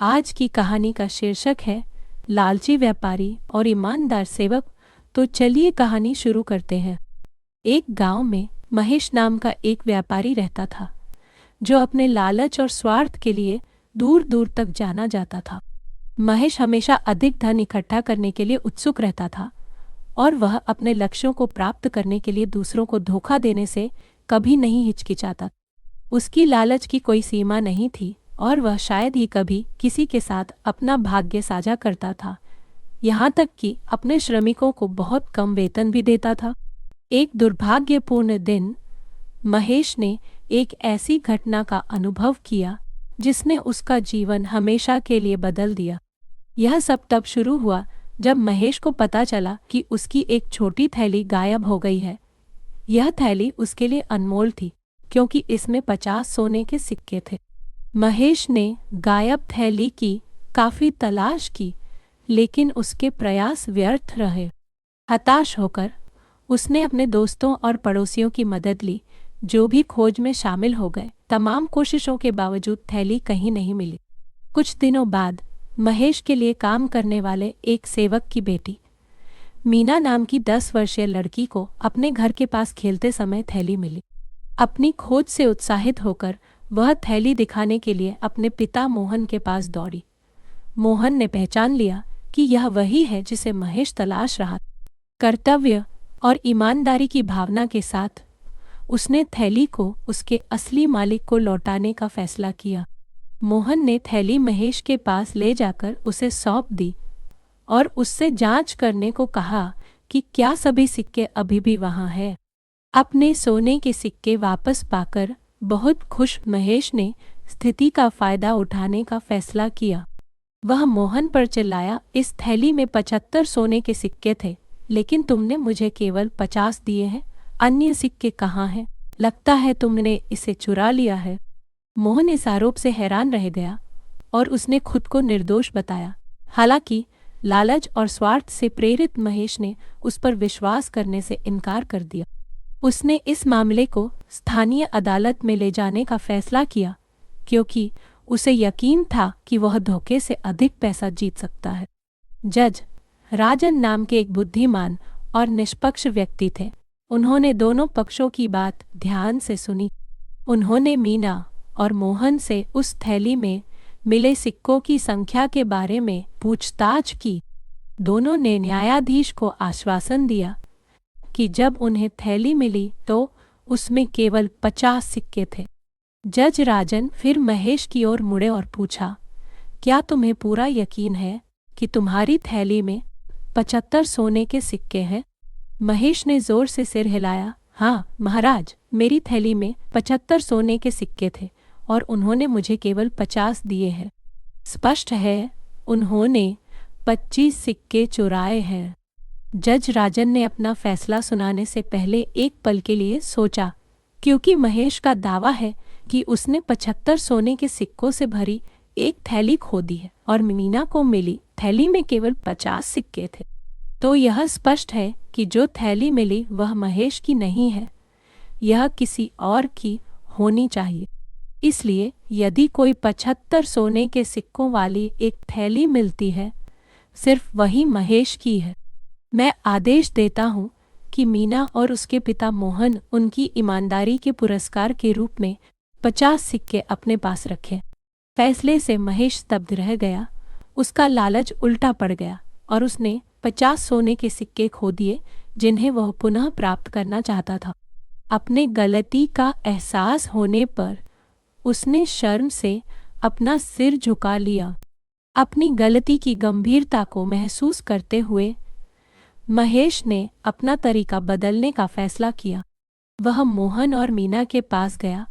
आज की कहानी का शीर्षक है लालची व्यापारी और ईमानदार सेवक। तो चलिए कहानी शुरू करते हैं। एक गांव में महेश नाम का एक व्यापारी रहता था, जो अपने लालच और स्वार्थ के लिए दूर दूर तक जाना जाता था। महेश हमेशा अधिक धन इकट्ठा करने के लिए उत्सुक रहता था और वह अपने लक्ष्यों को प्राप्त करने के लिए दूसरों को धोखा देने से कभी नहीं हिचकिचाता। उसकी लालच की कोई सीमा नहीं थी और वह शायद ही कभी किसी के साथ अपना भाग्य साझा करता था, यहाँ तक कि अपने श्रमिकों को बहुत कम वेतन भी देता था। एक दुर्भाग्यपूर्ण दिन महेश ने एक ऐसी घटना का अनुभव किया जिसने उसका जीवन हमेशा के लिए बदल दिया। यह सब तब शुरू हुआ जब महेश को पता चला कि उसकी एक छोटी थैली गायब हो गई है। यह थैली उसके लिए अनमोल थी क्योंकि इसमें 50 सोने के सिक्के थे। महेश ने गायब थैली की काफी तलाश की, लेकिन उसके प्रयास व्यर्थ रहे। हताश होकर उसने अपने दोस्तों और पड़ोसियों की मदद ली, जो भी खोज में शामिल हो गए। तमाम कोशिशों के बावजूद थैली कहीं नहीं मिली। कुछ दिनों बाद महेश के लिए काम करने वाले एक सेवक की बेटी मीना नाम की 10 वर्षीय लड़की को अपने घर के पास खेलते समय थैली मिली। अपनी खोज से उत्साहित होकर वह थैली दिखाने के लिए अपने पिता मोहन के पास दौड़ी। मोहन ने पहचान लिया कि यह वही है जिसे महेश तलाश रहा। कर्तव्य और ईमानदारी की भावना के साथ उसने थैली को उसके असली मालिक को लौटाने का फैसला किया। मोहन ने थैली महेश के पास ले जाकर उसे सौंप दी और उससे जांच करने को कहा कि क्या सभी सिक्के अभी भी वहां हैं। अपने सोने के सिक्के वापस पाकर बहुत खुश महेश ने स्थिति का फायदा उठाने का फैसला किया। वह मोहन पर चिल्लाया, इस थैली में 75 सोने के सिक्के थे, लेकिन तुमने मुझे केवल 50 दिए हैं। अन्य सिक्के कहाँ हैं? लगता है तुमने इसे चुरा लिया है। मोहन इस आरोप से हैरान रह गया और उसने खुद को निर्दोष बताया। हालांकि लालच और स्वार्थ से प्रेरित महेश ने उस पर विश्वास करने से इनकार कर दिया। उसने इस मामले को स्थानीय अदालत में ले जाने का फैसला किया, क्योंकि उसे यकीन था कि वह धोखे से अधिक पैसा जीत सकता है। जज राजन नाम के एक बुद्धिमान और निष्पक्ष व्यक्ति थे। उन्होंने दोनों पक्षों की बात ध्यान से सुनी। उन्होंने मीना और मोहन से उस थैली में मिले सिक्कों की संख्या के बारे में पूछताछ की। दोनों ने न्यायाधीश को आश्वासन दिया कि जब उन्हें थैली मिली तो उसमें केवल 50 सिक्के थे। जज राजन फिर महेश की ओर मुड़े और पूछा, क्या तुम्हें पूरा यकीन है कि तुम्हारी थैली में 75 सोने के सिक्के हैं? महेश ने जोर से सिर हिलाया। हाँ महाराज, मेरी थैली में 75 सोने के सिक्के थे और उन्होंने मुझे केवल 50 दिए हैं। स्पष्ट है, उन्होंने 25 सिक्के चुराए हैं। जज राजन ने अपना फैसला सुनाने से पहले एक पल के लिए सोचा, क्योंकि महेश का दावा है कि उसने 75 सोने के सिक्कों से भरी एक थैली खो दी है और मीना को मिली थैली में केवल 50 सिक्के थे। तो यह स्पष्ट है कि जो थैली मिली वह महेश की नहीं है, यह किसी और की होनी चाहिए। इसलिए यदि कोई 75 सोने के सिक्कों वाली एक थैली मिलती है, सिर्फ वही महेश की है। मैं आदेश देता हूँ कि मीना और उसके पिता मोहन उनकी ईमानदारी के पुरस्कार के रूप में 50 सिक्के अपने पास रखें। फैसले से महेश स्तब्ध रह गया। उसका लालच उल्टा पड़ गया और उसने 50 सोने के सिक्के खो दिए, जिन्हें वह पुनः प्राप्त करना चाहता था। अपने गलती का एहसास होने पर उसने शर्म से अपना सिर झुका लिया। अपनी गलती की गंभीरता को महसूस करते हुए महेश ने अपना तरीका बदलने का फैसला किया। वह मोहन और मीना के पास गया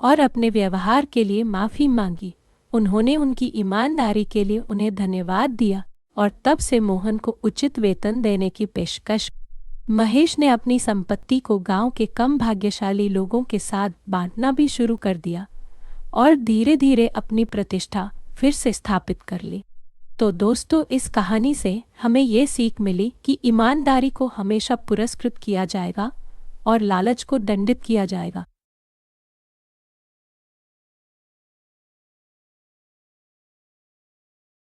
और अपने व्यवहार के लिए माफ़ी मांगी। उन्होंने उनकी ईमानदारी के लिए उन्हें धन्यवाद दिया और तब से मोहन को उचित वेतन देने की पेशकश। महेश ने अपनी संपत्ति को गांव के कम भाग्यशाली लोगों के साथ बांटना भी शुरू कर दिया और धीरे धीरे अपनी प्रतिष्ठा फिर से स्थापित कर ली। तो दोस्तों, इस कहानी से हमें ये सीख मिली कि ईमानदारी को हमेशा पुरस्कृत किया जाएगा और लालच को दंडित किया जाएगा।